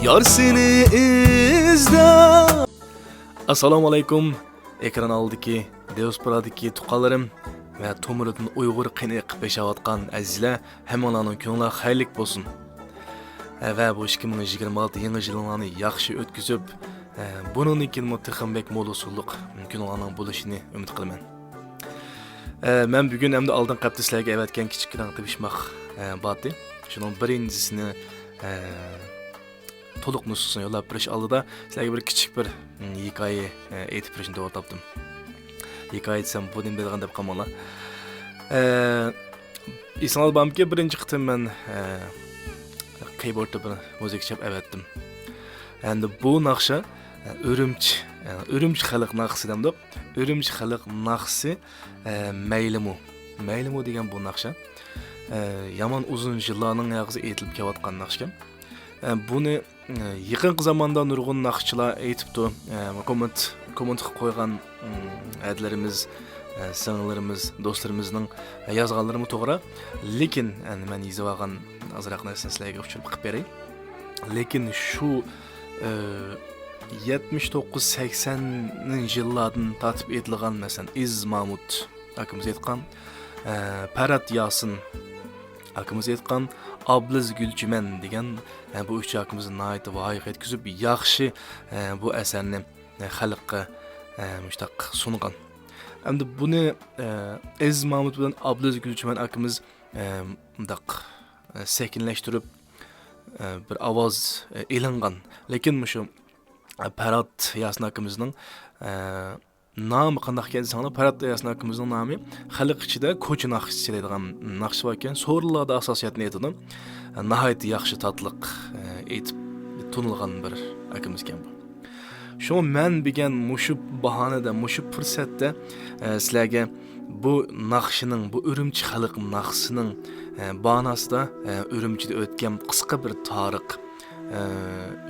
Yar seni izler. Assalomu alaykum. Ekran oldiki, diasporadagi tuqqanlarim va To'miridan Uyg'ur qini eqib yashayotgan azizlar, hammalarning ko'ngli xayrlik bo'lsin. Va bu 2026 yangi yillarni yaxshi o'tkazib, buningdan keyin mutaxammik mo'lusulliq kunlarning bo'lishini umid qilaman. Men bugun hamda oldin qapti sizlarga avatgan kichikroq tavishmoq bordi. Shuning birinchisini to'liq nusxasini yo'llab berish oldida sizlarga bir kichik bir hikoya aytib berishni to'g'ri topdim. Hikoya aytsam bu nima degan deb qolmanglar. Esingizda bormi, birinchi qitim men keyboardda bir musiqa chap avatdim. Endi bu naqsha Ürümçi xalq naqsi demdi. Ürümçi xalq naqsi Maylimu degan bu naqsha. Yaman uzun yillarning yag'zi aytilib kelayotgan naqsha. Buni yaqin zamonda nurg'un naqshchilar aytibdi. Komment qilib qo'ygan adlarimiz, singillarimiz, do'stlarimizning yozganlari to'g'ri. Lekin men yozib olgan azroq narsani sizlarga uchirib qilib beray. Lekin shu 79-80 yillardan tatib etilgan masalan İz Mahmud akimiz aytgan, Parat Yasin akimiz aytgan, Abliz Gülçimen degan bu üç akimizni nihoyat voyaga yetkazib, yaxshi bu asarni xalqqa mushtaq sungan. Endi buni İz Mahmud bilan Abliz Gülçimen akimiz mundaq sekinlashtirib bir ovoz elingan. Lekin shu Parat Yasin akimizning nomi qanday ekan, Parat Yasin akimizning nomi xalq ichida ko'cha naqshisi deydigan naqsh bor ekan. So'rlarda asosiyatni aytadi. Nihoyat yaxshi tatliq aytib tunilgan bir akimiz ekan bu. Shu men bilgan mushu bahonada, mushu fursatda sizlarga bu naqshining, bu Ürümçi xalq naqsining banasida Ürümçide o'tgan qisqa bir tarix,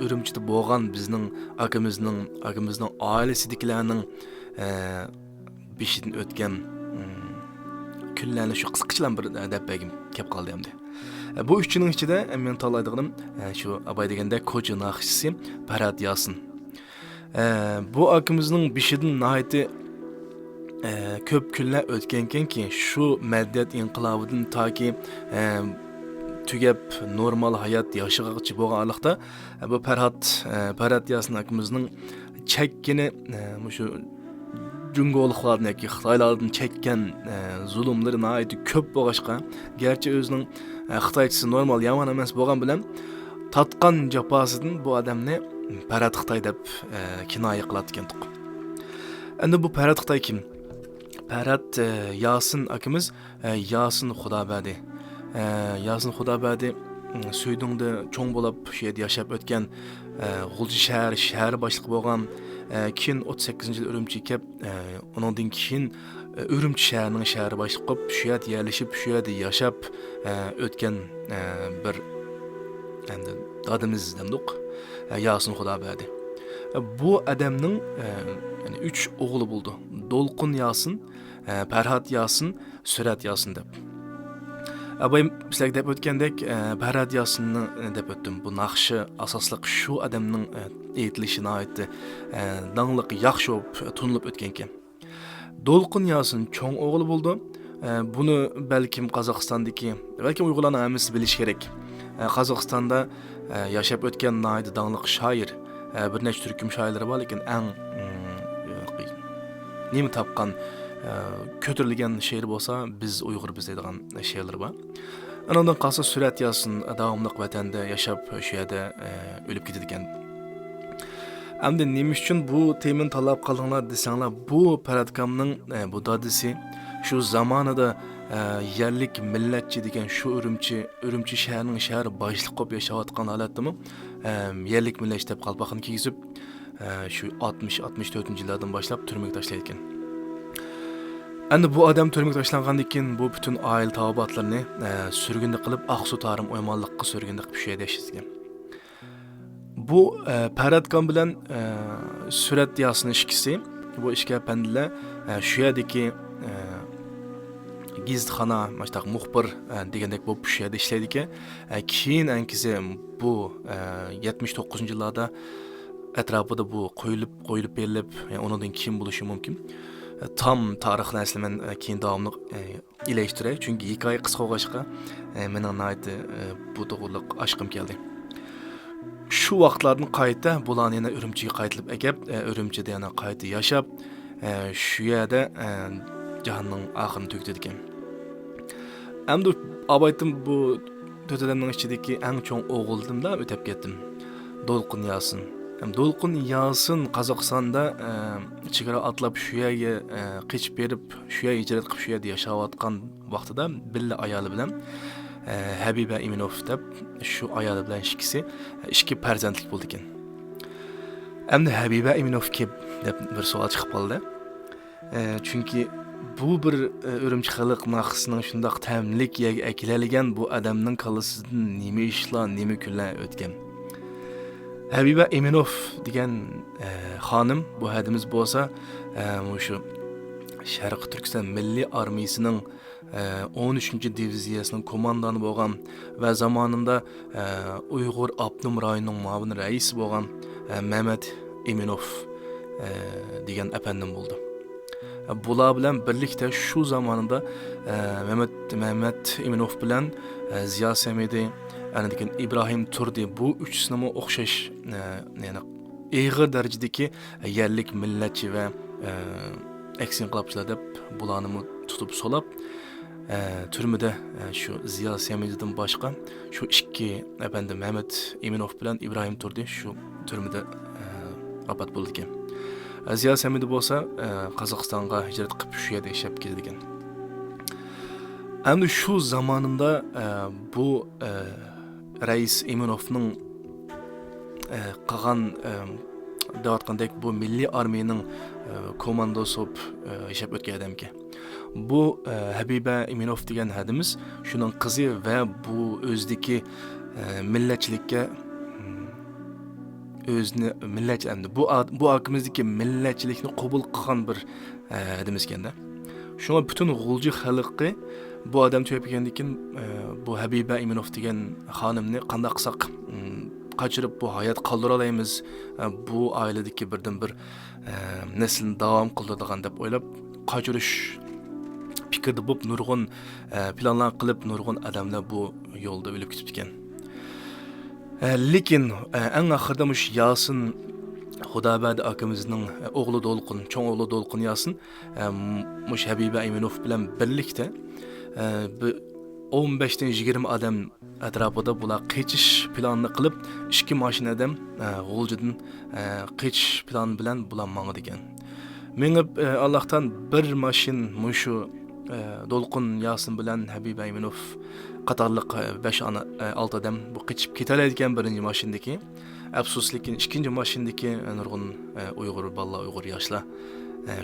Ürümçide bo'lgan bizning akimizning oilasidagilarning beshidan o'tgan kunlarni shu qisqachalan bir dabbagim kelib qoldi endi. Bu uchning ichida men tanlaydiganim shu abay deganda ko'cha naqshisi Parat Yasin. Bu akimizning beshidan nihoyatda ko'p kunlar o'tganki, shu madaniyat inqilobidan toki tugab normal hayot yashag'ichi bo'lgan vaqtda bu Parat Yasin akimizning chekkini shu Jungoliklardan yoki Xitoylardan chekkan zulmlari nihoyat ko'p bo'lg'achqa, garchi o'zining Xitoychisi normal yomon emas bo'lgan bilan tatqan jafosidan bu odamni Parat Xitoy deb kinoya qilayotgan. Endi bu Parat Xitoy kim? Parat Yasin akimiz Yasin Xudobadi. Yasin Xudobadi Suydungda cho'ng bo'lib shu yerda yashab o'tgan G'ulji shahar boshliq bo'lgan, keyin 38-yil Ürümçiga kelib, undan keyin Ürümçi shahrining shahri boshliq bo'lib, shu yerda yerlashib, shu yerda yashab o'tgan bir endi dadimiz demdik. Yasin Xudobadi. Bu adamning 3 o'g'li bo'ldi. Dolqun Yasin, Parhat Yasin, Surat Yasin deb. Abay sizlarga deb o'tgandek, Parat Yasinni deb o'tdim. Bu naqshi asosliq shu odamning aytilishi nihoyatda dangliq yaxshi bo'lib tunilib o'tgan ekan. Dolqun Yasin cho'ng o'g'li bo'ldi. Buni balkim Qozog'istondagi, balkim Uyg'urlarning hammasi bilish kerak. Qozog'istonda yashab o'tgan nihoyat dangliq shoir, bir nechta turkum shoirlari bor, lekin eng nima topgan ko'tarilgan she'r bo'lsa, biz Uyg'ur biz deydigan she'rlar bor. Undan qolsa Surat Yasin davomli vatanda yashab shu yerda o'lib ketadigan. Endi nima uchun bu temani tanlab qoldinglar desanglar, bu Paratkamning bu dadisi shu zamonida yerlik millatchi degan shu Ürümçi shahrining shahri boshliq bo'lib yashayotgan holatdami, yerlik millatchi deb qalpoqni kiygizib, shu 60-64-yillardan boshlab turmaga tashlayotgan. Endi bu odam turmaga tashlangandan keyin bu butun oila tavobatlarini surgunda qilib, Aqsu Tarim o'ymonliqqa surgunda qilib shu yerda yashayotgan. Bu Paratkam bilan Surat Yasin ikkisi bu ishga pandilar shu yerdagi gizitxona, maştaq muxbir degandek bo'lib shu yerda ishlaydi ekan. Keyin ankisi bu 79 yillarda atrofida bu qo'yilib berilib, undan keyin bo'lishi mumkin. Tam tarixni asli men keyin davomli ilashtiray, chunki hikoya qisqa bo'lg'achqa mening nihoyatda bu to'g'riliq aşkım keldi. Şu vaqtlarning qayta bularni yana Urumchiga qaytilib akab, Urumchida yana qayta yashab, shu yerda jahonning oxirini tug'di ekan. Endi abaytim bu to'talarning ichidagi eng cho'ng o'g'ildimda o'tib ketdim. Dolqin Yasin. Dolqin Yasin Qozog'istonda chegara atlab shu yerga qochib berib, shu yerga hijrat qilib shu yerda yashayotgan vaqtida billa ayoli bilan Habiba Iminov deb shu ayoli bilan ikki farzandlik bo'ldi ekan. Endi Habiba Iminov deb bir savol chiqib qoldi. Chunki bu bir Urumchi xalq naqsining shundoq ta'mlik akilalgan bu odamning kallasidan nima ishlar, nima kunlar o'tgan. Habiba Iminov degan xonim bu hadimiz bo'lsa, shu Sharq Turkiston Milliy armiyasining 13-diviziyasining komandani bo'lgan va zamonida Uyg'ur Abnum rayonining muavin raisi bo'lgan Mehmet Iminov degan apandim bo'ldi. Bular bilan birlikda shu zamonida Mehmet Iminov bilan Ziyo Samedi, degan İbrahim Turdi bu uchisini o'xshash, ya'ni ig'ir darajadagi yerlik millatchi va eksinqilabchilar deb bularni tutib solab, turmada shu Ziyo Samedidan boshqa shu ikki efendim Mehmet Iminov bilan İbrahim Turdi shu turmada vafot bo'ldi ekan. Ziyo Samedi bo'lsa Qozog'istonga hijrat qilib shu yerda yashab keldi ekan. Endi shu zamonida bu Rais Iminovning qilgan deyotgandek bu milliy armiyaning komandosi bo'lib yashab o'tgan odam ekan. Bu Habiba Iminov degan hadimiz shuning qizi va bu o'zdagi millatchilikka o'zini millatchi endi bu akimizdagi millatchilikni qabul qilgan bir hadimiz ekanda. Shunga butun g'ulji xalqi bu odam topgandan keyin bu Habiba Iminov degan xonimni qanday qilsak qochirib bu hayot qoldira olamiz, bu oiladagi birdan bir naslni davom qildiradigan deb o'ylab qochirish fikrda bo'lib nurg'un planlar qilib nurg'un odamlar bu yo'lda o'lib ketib ekan. Lekin eng oxirida mush Yasin Xudobadi akamizning o'g'li Dolqin, cho'ng o'g'li Dolqin Yasin mush Habiba Iminov bilan birlikda 15 dan 20 odam atrofida bular qochish planini qilib, ikki mashina odam G'uljidan qochish plani bilan bular mangdi ekan. Menga Allohdan bir mashin mushu Dolqin Yasin bilan Habiba Iminov qatorliq 5-6 odam bu qochib ketalayotgan birinchi mashindagi. Afsus lekin ikkinchi mashindagi nurg'un Uyg'ur balla, Uyg'ur yoshlar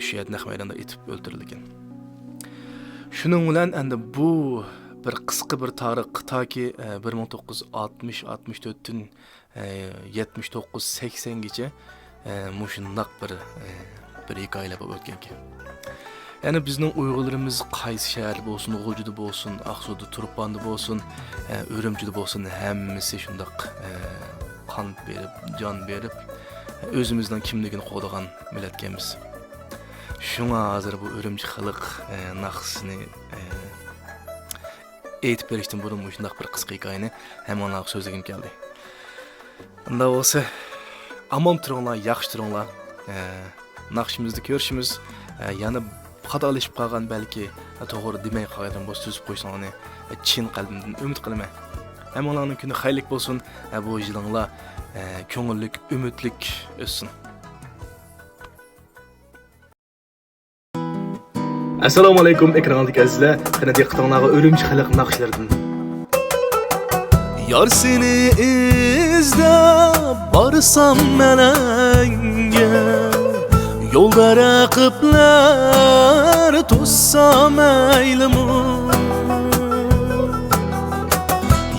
shu yerda naq maydonda etib o'ldirilgan. Shuning bilan endi bu bir qisqa bir tarix toki 1960-64dan 79-80gacha mushundaq bir hikoyalar bo'lib o'tgan ekan. Yani bizning Uyg'urlarimiz qaysi shahar bo'lsin, G'uljida bo'lsin, Aqsuda, Turpanda bo'lsin, Urumchida bo'lsin, hammasi shundaq qon berib, jon berib, o'zimizdan kimligini qo'ydigan millatganmiz. Shunga hozir bu Urumchi xalq naqsini aytib berishdan burun shundaq bir qisqa hikoyani hamon so'zlagim keldi. Unda bo'lsa, amon turinglar, yaxshi turinglar. Naqshimizni ko'rishimiz, yana xatolashib qolgan balki to'g'ri demay qolgan bo'lsa tuzib qo'yishinglarni chin qalbimdan umid qilaman. Hammalarning kuni xayrlik bo'lsin, bu yilinglar ko'ngillik, umidlik o'tsin. Assalomu alaykum ekrandagi azizlar, qana diqqatingizga Urumchi xalq naqshlaridan. Yar seni izlab borsam menga yolda raqiblar to'ssam aylimi.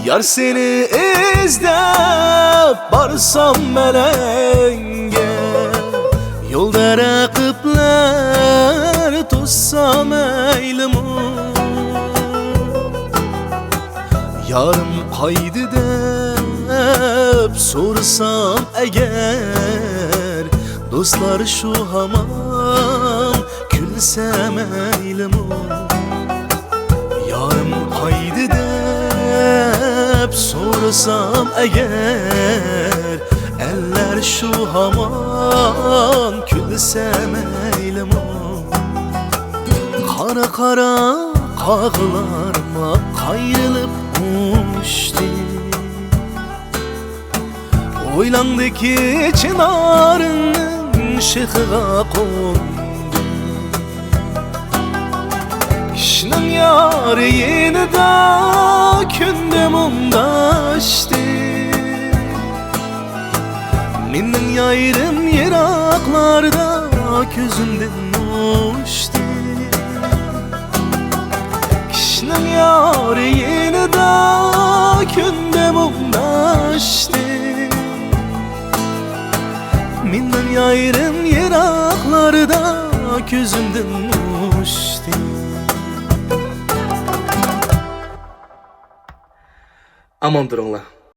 Yar seni izlab borsam menga yolda raqiblar to'ssam aylimi. Yarım qaydı deb so'rasam agar, do'stlar shu hamon kulsa maylimi. Yarım qaydı deb so'rasam agar, eller shu hamon kulsa maylimi. Qara qara qog'larma qayrilib uçtu. O'ylandiki chinorining shixiga qo'ndi. Kishning yori yenida kundum undashdi. Mening yayrim yiroqlarda ko'zimdan uchdi. Kishning yori yenida kundum undashdi. Mening yayrim yiroqlarda ko'zimdan uchdi. Aman durunglar.